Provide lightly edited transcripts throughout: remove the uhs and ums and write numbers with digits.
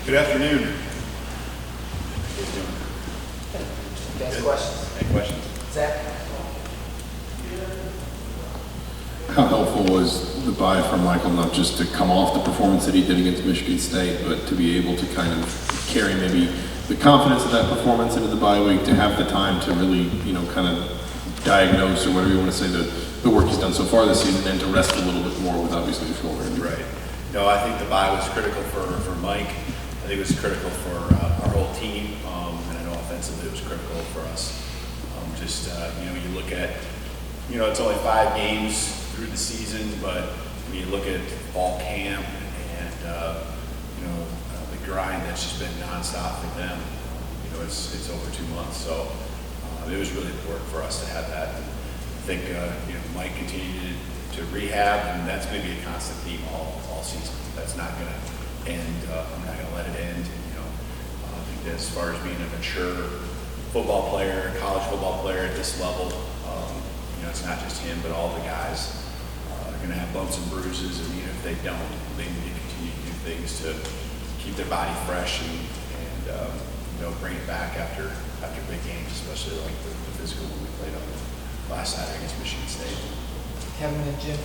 Good afternoon. Ask questions. Any questions? Zach? How helpful was the bye for Michael, not just to come off the performance that he did against Michigan State, but to be able to kind of carry maybe the confidence of that performance into the bye week, to have the time to really, kind of diagnose or whatever you want to say the work he's done so far this season, and to rest a little bit more with obviously the shoulder injury. Right. No, I think the bye was critical for Mike. I think it was critical for our whole team, and I know offensively it was critical for us. You look at, it's only 5 games through the season, but when you look at fall camp and the grind that's just been nonstop for them, it's over 2 months. So it was really important for us to have that. I think Mike continued to rehab, and that's going to be a constant theme all season. That's not going to end. I'm not going to let it end. I think that as far as being a mature football player, college football player at this level, it's not just him, but all the guys are going to have bumps and bruises, and even if they don't, they need to continue to do things to keep their body fresh and bring it back after big games, especially like the physical one we played on last Saturday against Michigan State. Kevin and Jim?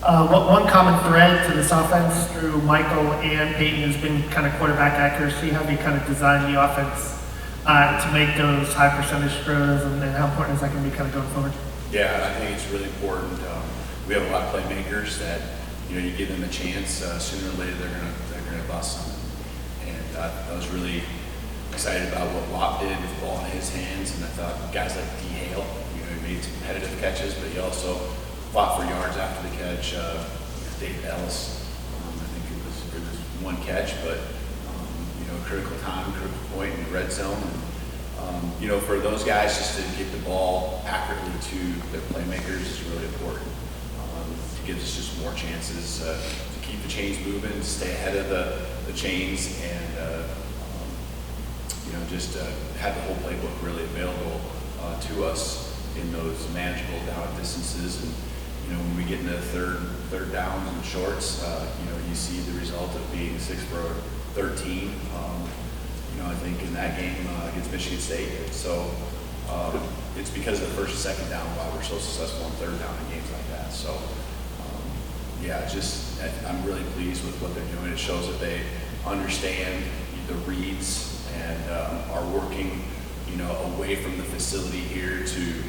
One common thread to this offense through Michael and Peyton has been kind of quarterback accuracy. How have you kind of designed the offense to make those high percentage throws, and how important is that going to be kind of going forward? Yeah, I think it's really important. We have a lot of playmakers that you give them a chance. Sooner or later, they're gonna bust something. And I was really excited about what Wap did with the ball in his hands, and I thought guys like D. Hale, he made some competitive catches, but he also fought for yards after the catch. Dave Ellis, I think it was one catch, but critical time, critical point in the red zone. And, for those guys just to get the ball accurately to their playmakers is really important. It gives us just more chances to keep the chains moving, to stay ahead of the chains, and just have the whole playbook really available to us in those manageable down distances. And when we get into third downs and shorts, you see the result of being 6 for 13. I think in that game against Michigan State. So it's because of the first and second down why we're so successful on third down in games like that. So I'm really pleased with what they're doing. It shows that they understand the reads and are working, away from the facility here to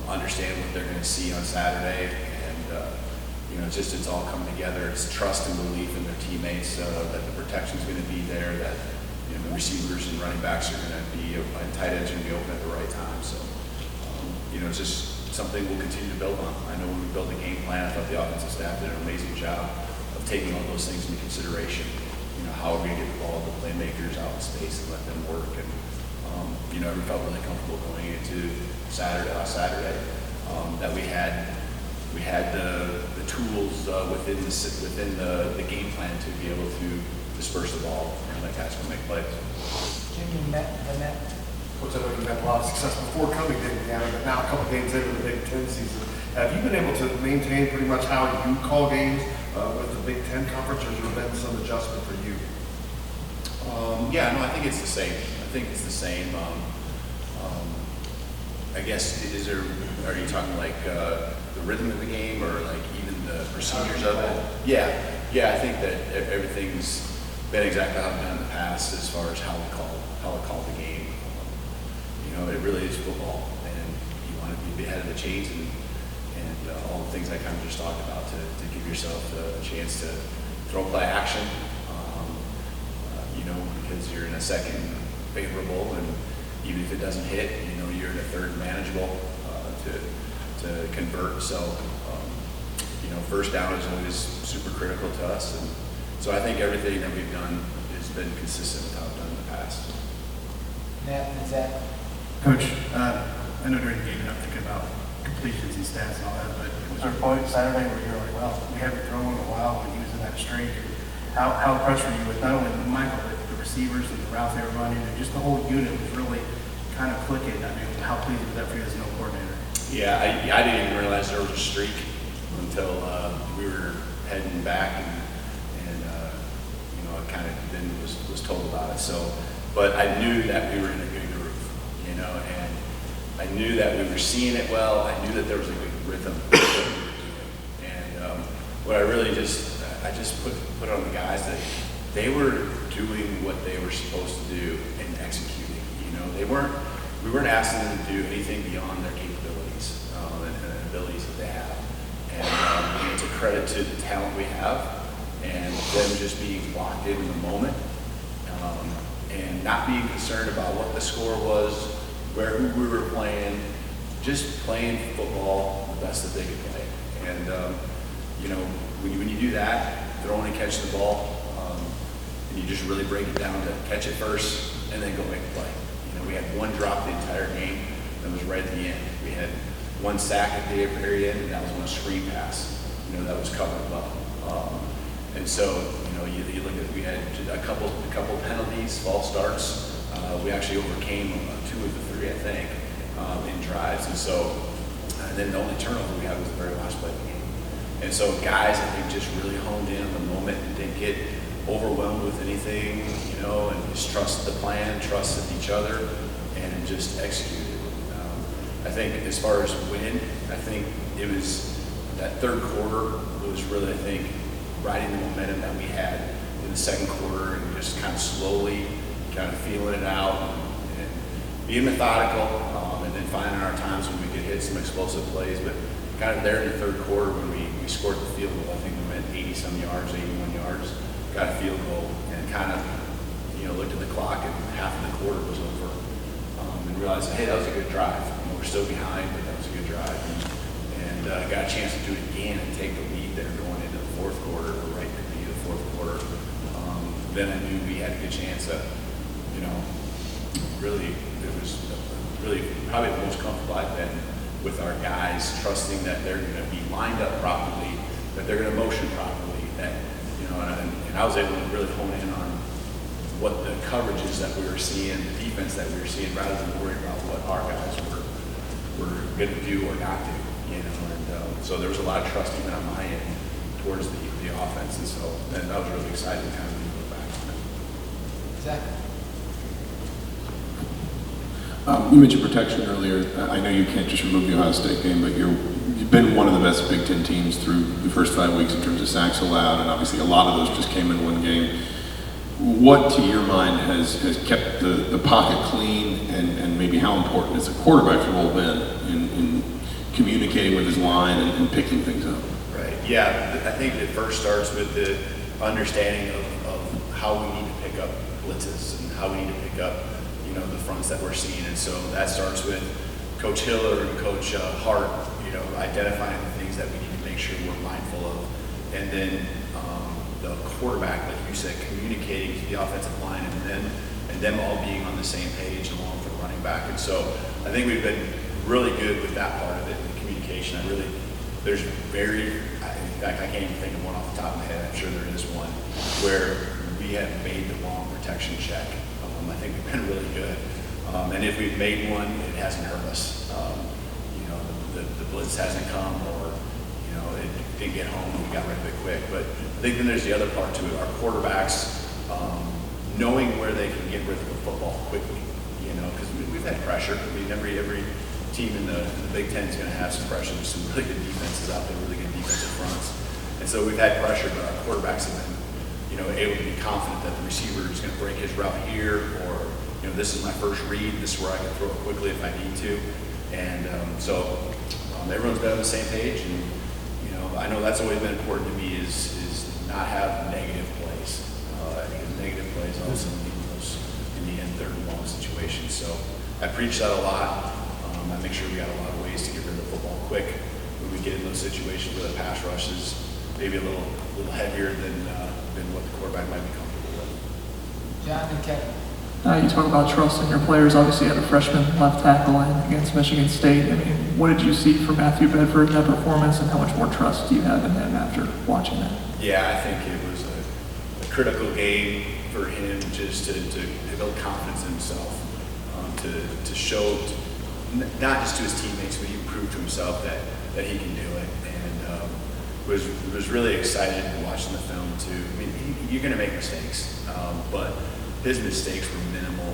understand what they're going to see on Saturday. And it's all coming together. It's trust and belief in their teammates that the protection's going to be there, that the receivers and running backs are going to be, and tight ends are going to be open at the right time. So, it's just something we'll continue to build on. I know when we built the game plan, I thought the offensive staff did an amazing job of taking all those things into consideration. How are we going to get the ball to the playmakers out in space and let them work? And, we felt really comfortable going into Saturday that we had the tools within the game plan to be able to disperse the ball and let guys go make plays. Jimmy and Matt? Coach, I know you've had a lot of success before coming to Indiana, but now a couple games into the Big Ten season. Have you been able to maintain pretty much how you call games with the Big Ten Conference, or has there been some adjustment for you? I think it's the same. I guess are you talking like the rhythm of the game, or like even the procedures of it? Yeah. I think that everything's been exactly how it's been in the past as far as how we call the game. It really is football, and you want to be ahead of the chains and all the things I kind of just talked about to give yourself a chance to throw play action. Because you're in a second favorable, and even if it doesn't hit, you're in a third manageable to convert. So, first down is always super critical to us, and so I think everything that we've done has been consistent with how we've done in the past. Matt and Zach? Coach, I know during the game you're not thinking about completions and stats and all that, but was there a point Saturday where you're like, well, we haven't thrown in a while when he was in that streak? How impressed were you with not only Michael, but the receivers and the routes they were running, and just the whole unit was really kind of clicking? I mean, how pleased was that for you as no coordinator? Yeah, I didn't even realize there was a streak until we were heading back, and it kind of was told about it. So, but I knew that we were in a good groove, you know, and I knew that we were seeing it well. I knew that there was a good rhythm to what we were doing. And what I really just put on the guys that they were doing what they were supposed to do and executing. You know, we weren't asking them to do anything beyond their capabilities and abilities that they have. And you know, it's a credit to the talent we have and them just being locked in the moment and not being concerned about what the score was, who we were playing, just playing football the best that they could play. And you know, when you do that, throwing and catching the ball, and you just really break it down to catch it first and then go make a play. You know, we had one drop the entire game that was right at the end. We had one sack at the very end, and that was on a screen pass. You know, that was covered well. And so, you know, you look at, we had a couple penalties, false starts. We actually overcame 2 of the 3, I think, in drives. And so, and then the only turnover we had was the very last play of the game. And so guys, I think, just really honed in on the moment and didn't get overwhelmed with anything, you know, and just trusted the plan, trusted each other, and just executed. I think as far as win, I think it was that third quarter was really, I think, riding the momentum that we had in the second quarter and just kind of slowly kind of feeling it out and being methodical and then finding our times when we could hit some explosive plays. But kind of there in the third quarter when we scored the field goal, I think we went 80-some yards, 81 yards, got a field goal and kind of, you know, looked at the clock and half of the quarter was over and realized, hey, that was a good drive. You know, we're still behind, but that was a good drive. And got a chance to do it again and take the lead there going into the fourth quarter, or right at the beginning of the fourth quarter. Then I knew we had a good chance of, you know, really, it was really probably the most comfortable I've been with our guys, trusting that they're going to be lined up properly, that they're going to motion properly, that, you know, and I was able to really hone in on what the coverages that we were seeing, the defense that we were seeing, rather than worry about what our guys were going to do or not do, you know. And so there was a lot of trust even on my end towards the offense, and so and that was really exciting to kind of look back on it. Exactly. You mentioned protection earlier. I know you can't just remove the Ohio State game, but you've been one of the best Big Ten teams through the first 5 weeks in terms of sacks allowed, and obviously a lot of those just came in one game. What, to your mind, has kept the pocket clean, and maybe how important has the quarterback's role been in communicating with his line and picking things up? Right. Yeah, I think it first starts with the understanding of how we need to pick up blitzes and how we need to pick up, you know, the fronts that we're seeing. And so that starts with Coach Hiller and Coach Hart, you know, identifying the things that we need to make sure we're mindful of. And then the quarterback, like you said, communicating to the offensive line and them all being on the same page along with the running back. And so I think we've been really good with that part of it, the communication. There's in fact, I can't even think of one off the top of my head. I'm sure there is one where we have made the wrong protection check. I think we've been really good. And if we've made one, it hasn't hurt us. You know, the blitz hasn't come, or, you know, it didn't get home and we got rid of it quick. But I think then there's the other part to it. Our quarterbacks knowing where they can get rid of the football quickly, you know, because we've had pressure. I mean, every team in the Big Ten is going to have some pressure. There's some really good defenses out there, really good defensive fronts. And so we've had pressure, but our quarterbacks have been, you know, able to be confident that the receiver is going to break his route here, or, you know, this is my first read, this is where I can throw it quickly if I need to. And so everyone's been on the same page, and, you know, I know that's always been important to me is not have negative plays. Because negative plays also lead those in the end third and long situations. So I preach that a lot. I make sure we got a lot of ways to get rid of the football quick when we get in those situations where the pass rush is maybe a little heavier than what the quarterback might be comfortable with. John and Kevin. You talk about trust in your players. Obviously, you had a freshman left tackle in against Michigan State. I mean, what did you see from Matthew Bedford in that performance, and how much more trust do you have in him after watching that? Yeah, I think it was a critical game for him just to build confidence in himself, to show, not just to his teammates, but he proved to himself that he can do it. And was really excited watching the film too. I mean, you're going to make mistakes. but his mistakes were minimal,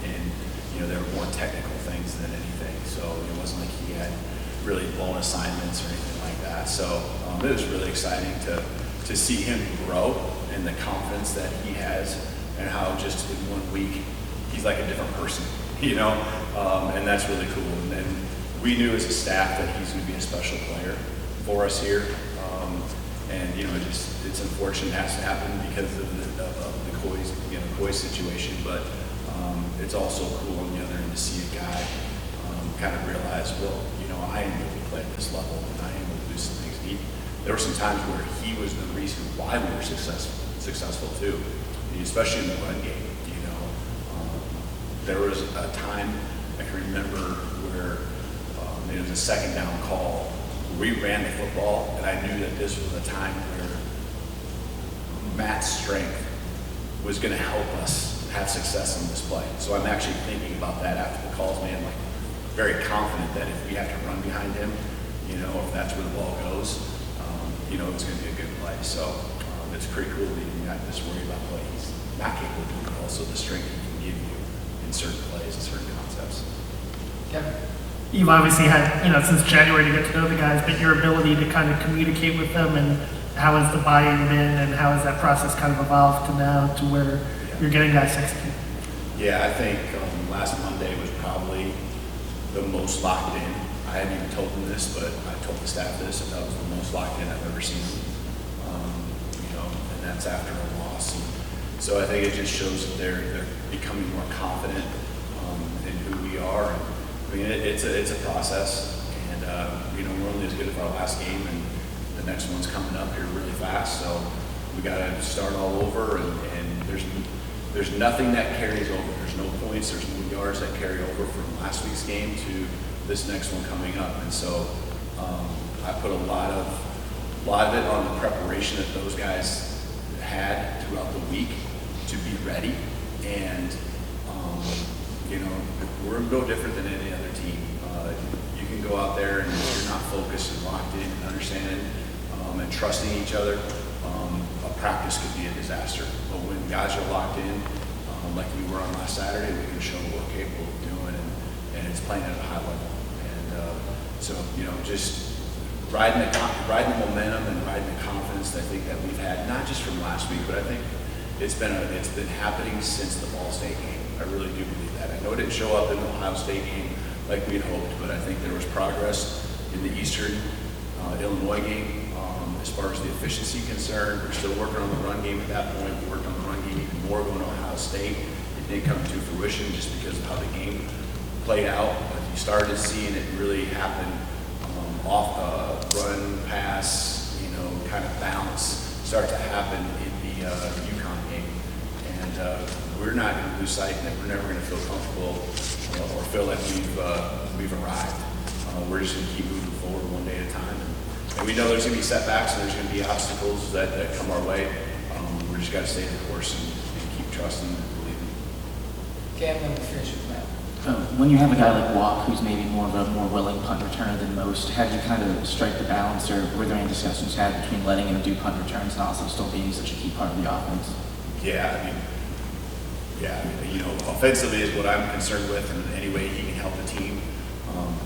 and you know, they were more technical things than anything. So it wasn't like he had really blown assignments or anything like that. So it was really exciting to see him grow and the confidence that he has, and how just in 1 week he's like a different person, you know, and that's really cool. And we knew as a staff that he's going to be a special player for us here, and you know, it's unfortunate it has to happen because of the Coy situation, but it's also cool on the other end to see a guy kind of realize, well, you know, I am able to play at this level, and I am able to do some things. There were some times where he was the reason why we were successful too, especially in the run game. You know, there was a time I can remember where it was a second down call. We ran the football, and I knew that this was a time where Matt's strength was going to help us have success on this play. So I'm actually thinking about that after the calls, man. Like, very confident that if we have to run behind him, you know, if that's where the ball goes, you know, it's going to be a good play. So it's pretty cool that you not just worry about what he's not capable of doing, but also the strength he can give you in certain plays and certain concepts. Kevin? You've obviously had, you know, since January to get to know the guys, but your ability to kind of communicate with them, and how has the buy-in been, and how has that process kind of evolved to now to where you're getting guys to execute? Yeah, I think last Monday was probably the most locked in. I hadn't even told them this, but I told the staff this, and that was the most locked in I've ever seen them. You know, and that's after a loss. And so I think it just shows that they're becoming more confident in who we are. And, I mean, it's a process, and you know, we're only as good as our last game, and the next one's coming up here really fast. So we got to start all over, and there's nothing that carries over. There's no points, there's no yards that carry over from last week's game to this next one coming up. And so I put a lot of it on the preparation that those guys had throughout the week to be ready. And you know, we're no different than any other team. You can go out there, and if you're not focused and locked in and understanding and trusting each other, a practice could be a disaster. But when guys are locked in, like we were on last Saturday, we can show what we're capable of doing, and it's playing at a high level. And so, you know, just riding the momentum and riding the confidence that I think that we've had, not just from last week, but I think it's been happening since the Ball State game. I really do believe that. I know it didn't show up in the Ohio State game like we'd hoped, but I think there was progress in the Eastern Illinois game as far as the efficiency concerned. We're still working on the run game at that point. We worked on the run game even more going to Ohio State. It didn't come to fruition just because of how the game played out, but you started seeing it really happen off run, pass, you know, kind of bounce start to happen in the UConn game. And we're not going to lose sight that we're never going to feel comfortable or feel like we've arrived. We're just going to keep moving forward one day at a time. And we know there's going to be setbacks and there's going to be obstacles that come our way. We just got to stay the course and keep trusting and believing. Cam, let me finish with Matt. When you have a guy like Walk, who's maybe more willing punt returner than most, how do you kind of strike the balance, or were there any discussions had between letting him do punt returns and also still being such a key part of the offense? Yeah, I mean, you know, offensively is what I'm concerned with, and any way he can help the team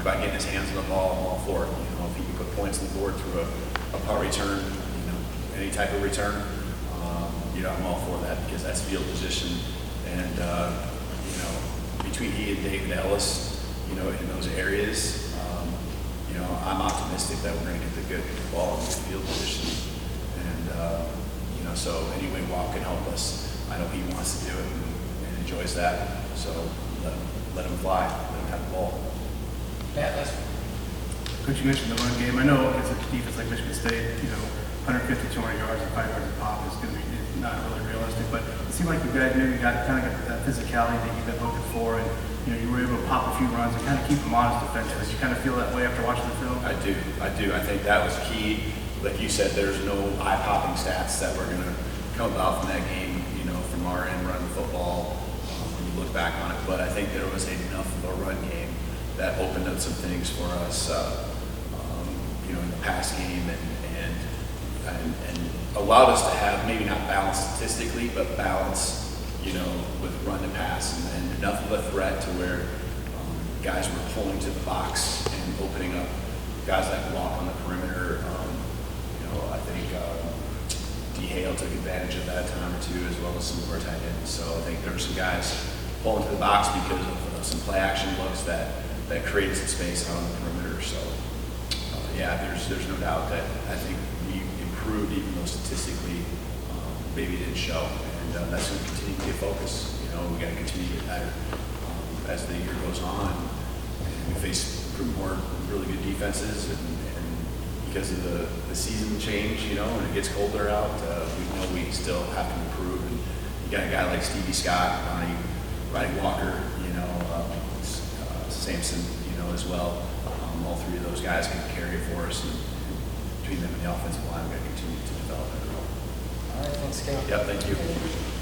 by getting his hands on the ball, I'm all for it. You know, if he can put points on the board through a punt return, you know, any type of return, you know, I'm all for that because that's field position. And, you know, between he and David Ellis, you know, in those areas, you know, I'm optimistic that we're going to get the good ball in the field position. And, you know, so any way Walk can help us, I know he wants to do it and enjoys that. So let him fly, let him have the ball. Matt, let's. Coach, you mentioned the run game. I know against a defense like Michigan State, you know, 150, 200 yards and 5 yards a pop is going to be not really realistic. But it seemed like you guys maybe got kind of that physicality that you've been looking for, and you know, you were able to pop a few runs and kind of keep them honest defensively. You kind of feel that way after watching the film. I do. I think that was key. Like you said, there's no eye-popping stats that were going to come about from that game. You know, from our end running football when you look back on it. But I think there was enough of a run game that opened up some things for us, you know, in the pass game and and allowed us to have maybe not balance statistically, but balance, with run to pass and enough of a threat to where guys were pulling to the box and opening up guys that can walk on the perimeter. I think D. Hale took advantage of that time or two, as well as some of our tight ends. So I think there were some guys pulling to the box because of some play action looks that created some space out on the perimeter. So there's no doubt that I think we improved, even though statistically maybe it didn't show, and that's going to continue to be a focus. We got to continue to get better as the year goes on, and we face more really good defenses, and because of the season change, when it gets colder out, we know we still have to improve. And you got a guy like Stevie Scott, Ronnie Walker, Sampson, as well. All three of those guys can carry it for us, and between them and the offensive line, we're going to continue to develop it. All right, thanks, Kevin. Yeah, thank you.